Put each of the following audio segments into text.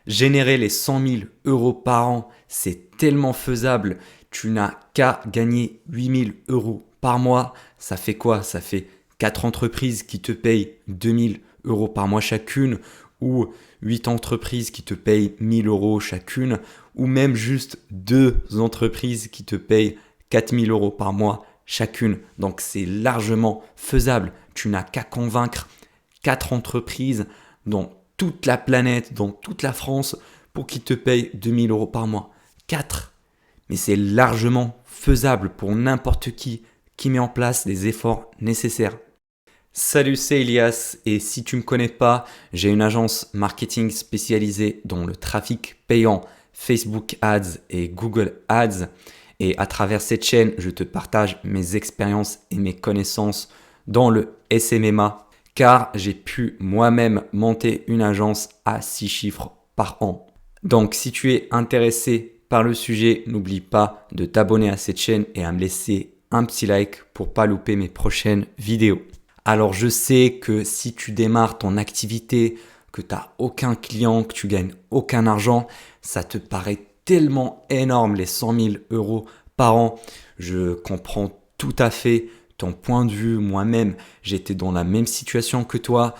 Générer les 100 000 euros par an, c'est tellement faisable. Tu n'as qu'à gagner 8 000 euros par mois. Ça fait quoi? Ça fait 4 entreprises qui te payent 2 000 euros par mois chacune, ou 8 entreprises qui te payent 1 000 euros chacune, ou même juste 2 entreprises qui te payent 4 000 euros par mois chacune. Donc c'est largement faisable. Tu n'as qu'à convaincre 4 entreprises dans toute la planète, dans toute la France, pour qu'ils te payent 2 000 euros par mois. 4. Mais c'est largement faisable pour n'importe qui met en place les efforts nécessaires. Salut, c'est Elias, et si tu ne me connais pas, j'ai une agence marketing spécialisée dans le trafic payant, Facebook Ads et Google Ads. Et à travers cette chaîne, je te partage mes expériences et mes connaissances dans le SMMA, car j'ai pu moi-même monter une agence à 6 chiffres par an. Donc si tu es intéressé par le sujet, n'oublie pas de t'abonner à cette chaîne et à me laisser un petit like pour pas louper mes prochaines vidéos. Alors je sais que si tu démarres ton activité, que tu n'as aucun client, que tu gagnes aucun argent, ça te paraît tellement énorme les 100 000 euros par an. Je comprends tout à fait ton point de vue. Moi-même, j'étais dans la même situation que toi.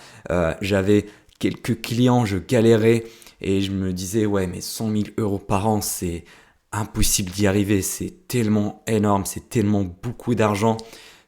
J'avais quelques clients, je galérais et je me disais ouais mais 100 000 euros par an c'est impossible d'y arriver. C'est tellement énorme, c'est tellement beaucoup d'argent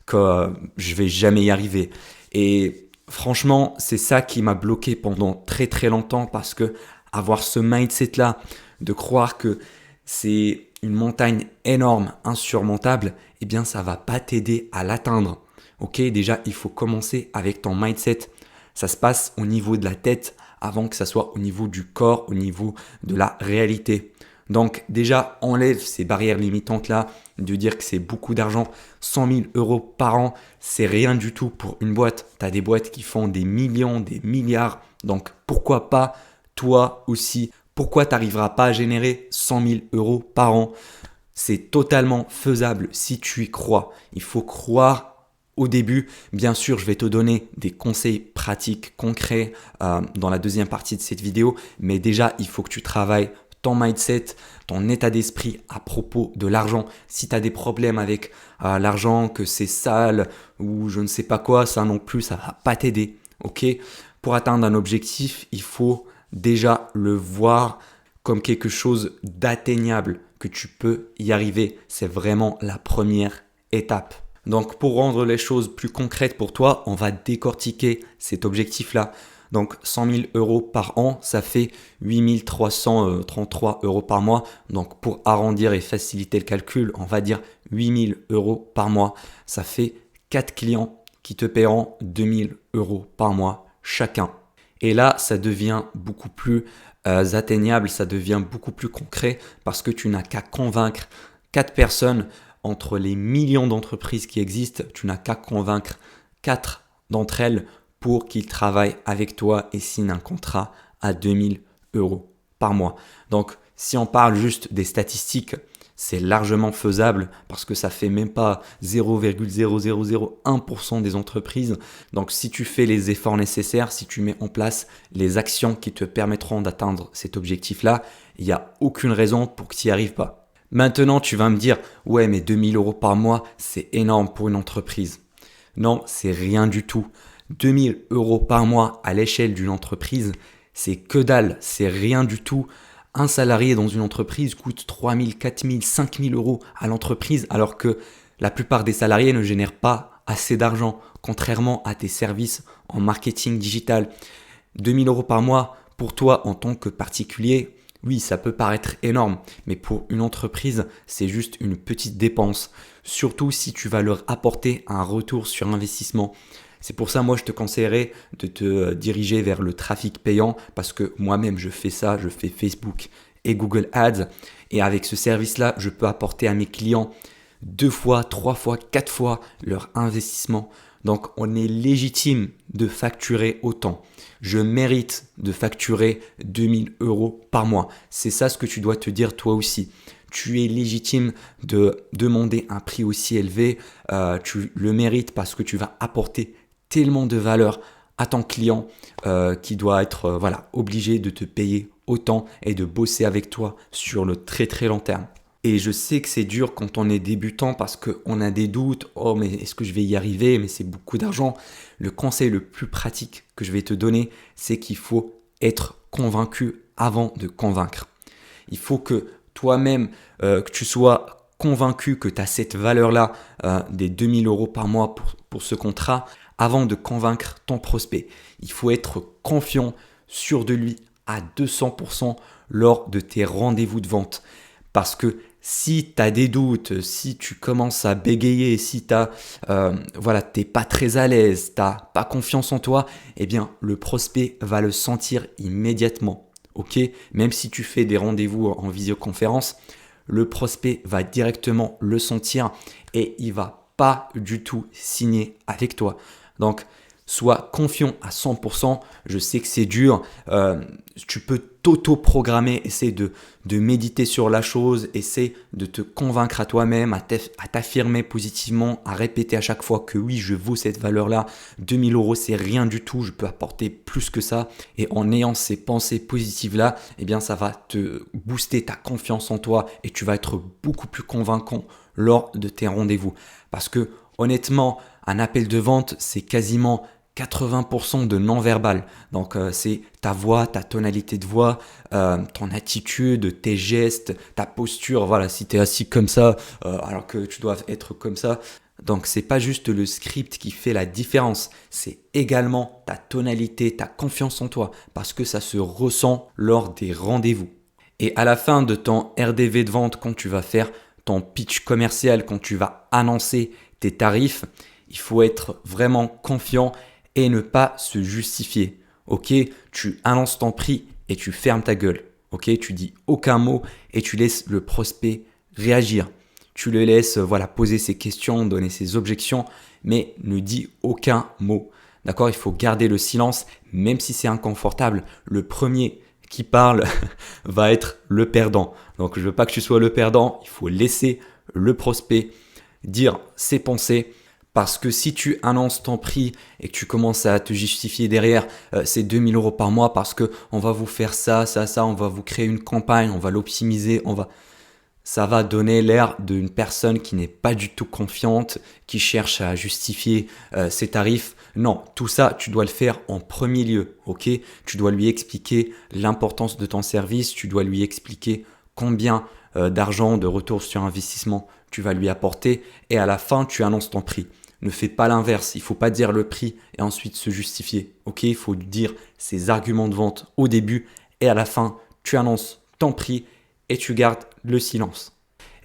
que je vais jamais y arriver. Et franchement, c'est ça qui m'a bloqué pendant très très longtemps parce que avoir ce mindset-là, de croire que c'est une montagne énorme, insurmontable, eh bien ça va pas t'aider à l'atteindre. Ok, déjà il faut commencer avec ton mindset. Ça se passe au niveau de la tête avant que ça soit au niveau du corps, au niveau de la réalité. Donc déjà, enlève ces barrières limitantes là, de dire que c'est beaucoup d'argent. 100 000 euros par an, c'est rien du tout pour une boîte. Tu as des boîtes qui font des millions, des milliards. Donc pourquoi pas toi aussi? Pourquoi tu n'arriveras pas à générer 100 000 euros par an? C'est totalement faisable si tu y crois. Il faut croire au début. Bien sûr, je vais te donner des conseils pratiques, concrets dans la deuxième partie de cette vidéo. Mais déjà, il faut que tu travailles ton mindset, ton état d'esprit à propos de l'argent. Si tu as des problèmes avec l'argent, que c'est sale ou je ne sais pas quoi, ça non plus, ça ne va pas t'aider. Ok? Pour atteindre un objectif, il faut déjà le voir comme quelque chose d'atteignable, que tu peux y arriver. C'est vraiment la première étape. Donc pour rendre les choses plus concrètes pour toi, on va décortiquer cet objectif-là. Donc 100 000 euros par an, ça fait 8 333 euros par mois. Donc pour arrondir et faciliter le calcul, on va dire 8 000 euros par mois. Ça fait 4 clients qui te paieront 2 000 euros par mois chacun. Et là, ça devient beaucoup plus atteignable, ça devient beaucoup plus concret parce que tu n'as qu'à convaincre 4 personnes entre les millions d'entreprises qui existent. Tu n'as qu'à convaincre 4 d'entre elles pour qu'ils travaillent avec toi et signent un contrat à 2 000 euros par mois. Donc, si on parle juste des statistiques, c'est largement faisable parce que ça fait même pas 0,0001% des entreprises. Donc, si tu fais les efforts nécessaires, si tu mets en place les actions qui te permettront d'atteindre cet objectif-là, il n'y a aucune raison pour que tu n'y arrives pas. Maintenant, tu vas me dire, ouais, mais 2 000 euros par mois, c'est énorme pour une entreprise. Non, c'est rien du tout. 2 000 euros par mois à l'échelle d'une entreprise, c'est que dalle, c'est rien du tout. Un salarié dans une entreprise coûte 3 000, 4 000, 5 000 euros à l'entreprise, alors que la plupart des salariés ne génèrent pas assez d'argent, contrairement à tes services en marketing digital. 2 000 euros par mois, pour toi en tant que particulier, oui, ça peut paraître énorme, mais pour une entreprise, c'est juste une petite dépense, surtout si tu vas leur apporter un retour sur investissement. C'est pour ça, moi, je te conseillerais de te diriger vers le trafic payant parce que moi-même, je fais ça, je fais Facebook et Google Ads. Et avec ce service-là, je peux apporter à mes clients 2 fois, 3 fois, 4 fois leur investissement. Donc, on est légitime de facturer autant. Je mérite de facturer 2 000 euros par mois. C'est ça ce que tu dois te dire toi aussi. Tu es légitime de demander un prix aussi élevé. Tu le mérites parce que tu vas apporter tellement de valeur à ton client qui doit être obligé de te payer autant et de bosser avec toi sur le très très long terme. Et je sais que c'est dur quand on est débutant parce qu'on a des doutes. Oh, mais est-ce que je vais y arriver? Mais c'est beaucoup d'argent. Le conseil le plus pratique que je vais te donner, c'est qu'il faut être convaincu avant de convaincre. Il faut que toi-même, que tu sois convaincu que tu as cette valeur-là des 2000 euros par mois pour ce contrat avant de convaincre ton prospect. Il faut être confiant, sûr de lui à 200% lors de tes rendez-vous de vente. Parce que si tu as des doutes, si tu commences à bégayer, si tu n'es pas très à l'aise, tu n'as pas confiance en toi, eh bien le prospect va le sentir immédiatement. Ok, même si tu fais des rendez-vous en visioconférence, le prospect va directement le sentir et il va pas du tout signer avec toi. Donc, sois confiant à 100%. Je sais que c'est dur. Tu peux t'auto-programmer, essayer de méditer sur la chose, essayer de te convaincre à toi-même, à t'affirmer positivement, à répéter à chaque fois que oui, je vaux cette valeur-là. 2000 euros, c'est rien du tout. Je peux apporter plus que ça. Et en ayant ces pensées positives-là, eh bien, ça va te booster ta confiance en toi et tu vas être beaucoup plus convaincant lors de tes rendez-vous. Parce que honnêtement, un appel de vente, c'est quasiment 80% de non-verbal. Donc, c'est ta voix, ta tonalité de voix, ton attitude, tes gestes, ta posture. Voilà, si tu es assis comme ça, alors que tu dois être comme ça. Donc, c'est pas juste le script qui fait la différence. C'est également ta tonalité, ta confiance en toi. Parce que ça se ressent lors des rendez-vous. Et à la fin de ton RDV de vente, quand tu vas faire ton pitch commercial, quand tu vas annoncer tes tarifs, il faut être vraiment confiant et ne pas se justifier. Ok, tu annonces ton prix et tu fermes ta gueule. Ok, tu dis aucun mot et tu laisses le prospect réagir. Tu le laisses poser ses questions, donner ses objections, mais ne dis aucun mot. D'accord, il faut garder le silence, même si c'est inconfortable. Le premier qui parle va être le perdant. Donc je veux pas que tu sois le perdant, il faut laisser le prospect dire ses pensées. Parce que si tu annonces ton prix et que tu commences à te justifier derrière, c'est 2000 euros par mois parce qu'on va vous faire ça, on va vous créer une campagne, on va l'optimiser, ça va donner l'air d'une personne qui n'est pas du tout confiante, qui cherche à justifier ses tarifs. Non, tout ça, tu dois le faire en premier lieu, ok? Tu dois lui expliquer l'importance de ton service, tu dois lui expliquer combien d'argent, de retour sur investissement tu vas lui apporter et à la fin, tu annonces ton prix. Ne fais pas l'inverse, il ne faut pas dire le prix et ensuite se justifier. Ok, il faut dire ses arguments de vente au début et à la fin, tu annonces ton prix et tu gardes le silence.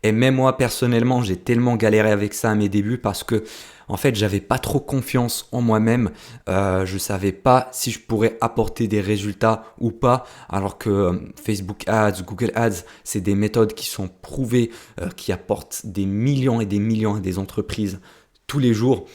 Et même moi, personnellement, j'ai tellement galéré avec ça à mes débuts parce que, en fait, j'avais pas trop confiance en moi-même. Je savais pas si je pourrais apporter des résultats ou pas. Alors que Facebook Ads, Google Ads, c'est des méthodes qui sont prouvées, qui apportent des millions et des millions à des entreprises tous les jours.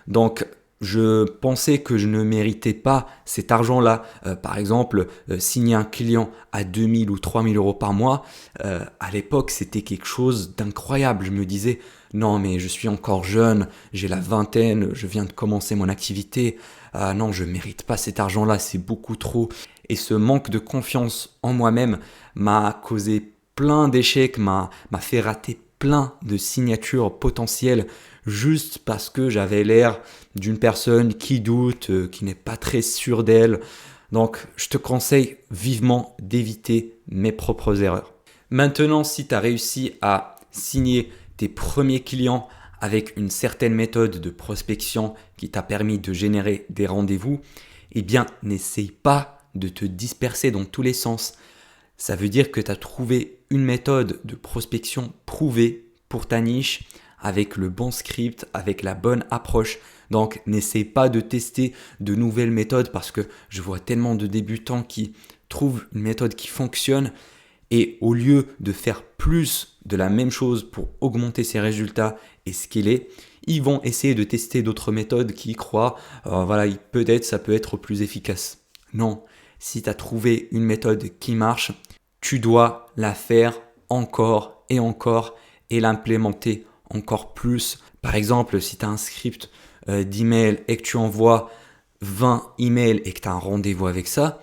Donc, je pensais que je ne méritais pas cet argent-là. Par exemple, signer un client à 2000 ou 3000 euros par mois, à l'époque, c'était quelque chose d'incroyable. Je me disais, non, mais je suis encore jeune, j'ai la vingtaine, je viens de commencer mon activité. Non, je ne mérite pas cet argent-là, c'est beaucoup trop. Et ce manque de confiance en moi-même m'a causé plein d'échecs, m'a fait rater plein de signatures potentielles juste parce que j'avais l'air d'une personne qui doute, qui n'est pas très sûre d'elle. Donc, je te conseille vivement d'éviter mes propres erreurs. Maintenant, si tu as réussi à signer tes premiers clients avec une certaine méthode de prospection qui t'a permis de générer des rendez-vous, eh bien, n'essaye pas de te disperser dans tous les sens. Ça veut dire que tu as trouvé une méthode de prospection prouvée pour ta niche, avec le bon script, avec la bonne approche. Donc, n'essaie pas de tester de nouvelles méthodes parce que je vois tellement de débutants qui trouvent une méthode qui fonctionne et au lieu de faire plus de la même chose pour augmenter ses résultats et scaler, ils vont essayer de tester d'autres méthodes qui y croient. Peut-être ça peut être plus efficace. Non, si tu as trouvé une méthode qui marche, tu dois la faire encore et l'implémenter encore plus. Par exemple, si tu as un script d'email et que tu envoies 20 emails et que tu as un rendez-vous avec ça,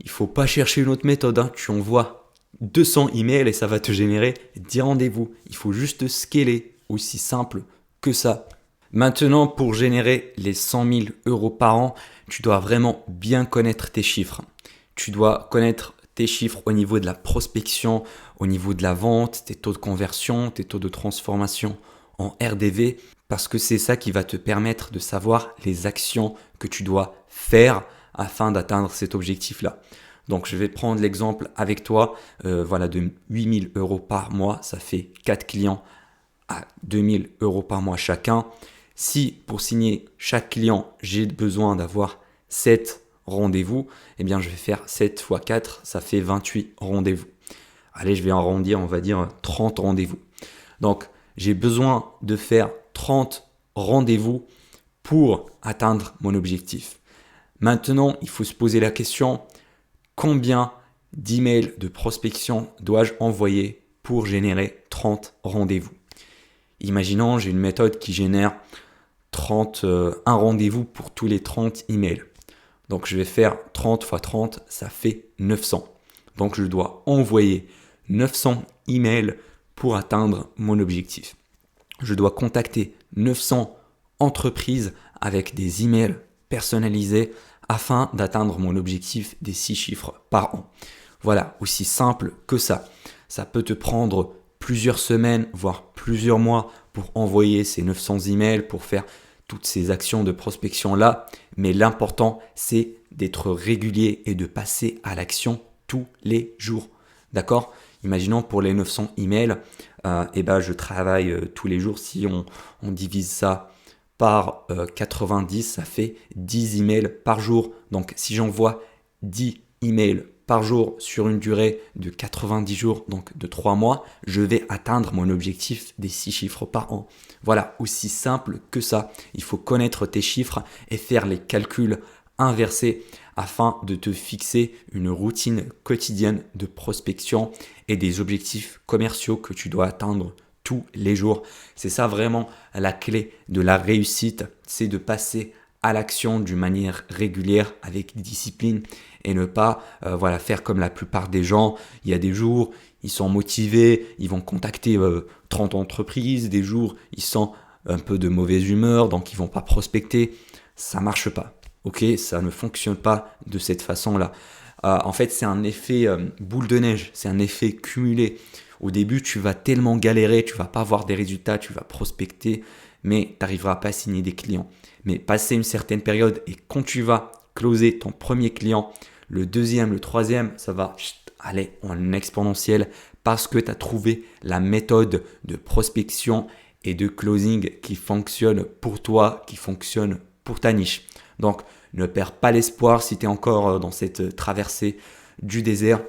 Il faut pas chercher une autre méthode, hein. Tu envoies 200 emails et ça va te générer 10 rendez-vous. Il faut juste scaler, aussi simple que ça. Maintenant, pour générer les 100 000 euros par an, tu dois vraiment bien connaître tes chiffres. Tu dois connaître tes chiffres au niveau de la prospection, au niveau de la vente, tes taux de conversion, tes taux de transformation en RDV, parce que c'est ça qui va te permettre de savoir les actions que tu dois faire afin d'atteindre cet objectif-là. Donc, je vais prendre l'exemple avec toi de 8 000 euros par mois. Ça fait 4 clients à 2 000 euros par mois chacun. Si pour signer chaque client, j'ai besoin d'avoir 7 rendez-vous, eh bien, je vais faire 7 x 4, ça fait 28 rendez-vous. Allez, je vais arrondir, on va dire 30 rendez-vous. Donc, j'ai besoin de faire 30 rendez-vous pour atteindre mon objectif. Maintenant, il faut se poser la question, combien d'emails de prospection dois-je envoyer pour générer 30 rendez-vous? Imaginons, j'ai une méthode qui génère un rendez-vous pour tous les 30 emails. Donc, je vais faire 30 x 30, ça fait 900. Donc, je dois envoyer 900 emails pour atteindre mon objectif. Je dois contacter 900 entreprises avec des emails personnalisés afin d'atteindre mon objectif des 6 chiffres par an. Voilà, aussi simple que ça. Ça peut te prendre plusieurs semaines, voire plusieurs mois pour envoyer ces 900 emails, pour faire toutes ces actions de prospection-là. Mais l'important, c'est d'être régulier et de passer à l'action tous les jours. D'accord? Imaginons pour les 900 emails, je travaille tous les jours. Si on divise ça par 90, ça fait 10 emails par jour. Donc, si j'envoie 10 emails par jour sur une durée de 90 jours, donc de 3 mois, je vais atteindre mon objectif des 6 chiffres par an. Voilà, aussi simple que ça. Il faut connaître tes chiffres et faire les calculs inversés afin de te fixer une routine quotidienne de prospection et des objectifs commerciaux que tu dois atteindre tous les jours. C'est ça vraiment la clé de la réussite, c'est de passer à l'action d'une manière régulière avec discipline et ne pas faire comme la plupart des gens. Il y a des jours, ils sont motivés, ils vont contacter 30 entreprises, des jours, ils sont un peu de mauvaise humeur, donc ils vont pas prospecter. Ça marche pas. Ok, ça ne fonctionne pas de cette façon-là. En fait, c'est un effet boule de neige, c'est un effet cumulé. Au début, tu vas tellement galérer, tu vas pas avoir des résultats, tu vas prospecter, mais tu n'arriveras pas à signer des clients. Mais passer une certaine période et quand tu vas closer ton premier client, le deuxième, le troisième, ça va aller en exponentiel parce que tu as trouvé la méthode de prospection et de closing qui fonctionne pour toi, qui fonctionne pour ta niche. Donc, ne perds pas l'espoir si tu es encore dans cette traversée du désert.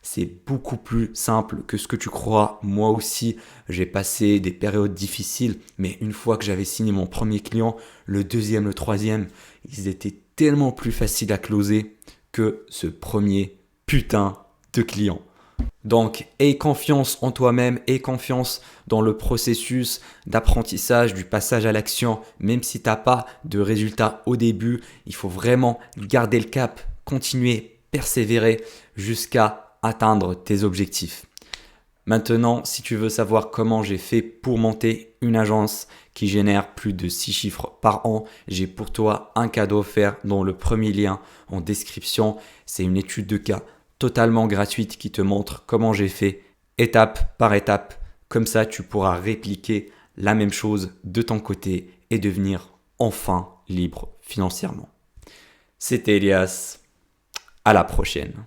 C'est beaucoup plus simple que ce que tu crois. Moi aussi, j'ai passé des périodes difficiles, mais une fois que j'avais signé mon premier client, le deuxième, le troisième, ils étaient tellement plus faciles à closer que ce premier putain de client. Donc, aie confiance en toi-même, aie confiance dans le processus d'apprentissage, du passage à l'action. Même si tu n'as pas de résultats au début, il faut vraiment garder le cap, continuer, persévérer jusqu'à atteindre tes objectifs. Maintenant, si tu veux savoir comment j'ai fait pour monter une agence qui génère plus de 6 chiffres par an, j'ai pour toi un cadeau offert dans le premier lien en description. C'est une étude de cas totalement gratuite qui te montre comment j'ai fait étape par étape. Comme ça, tu pourras répliquer la même chose de ton côté et devenir enfin libre financièrement. C'était Elias. À la prochaine.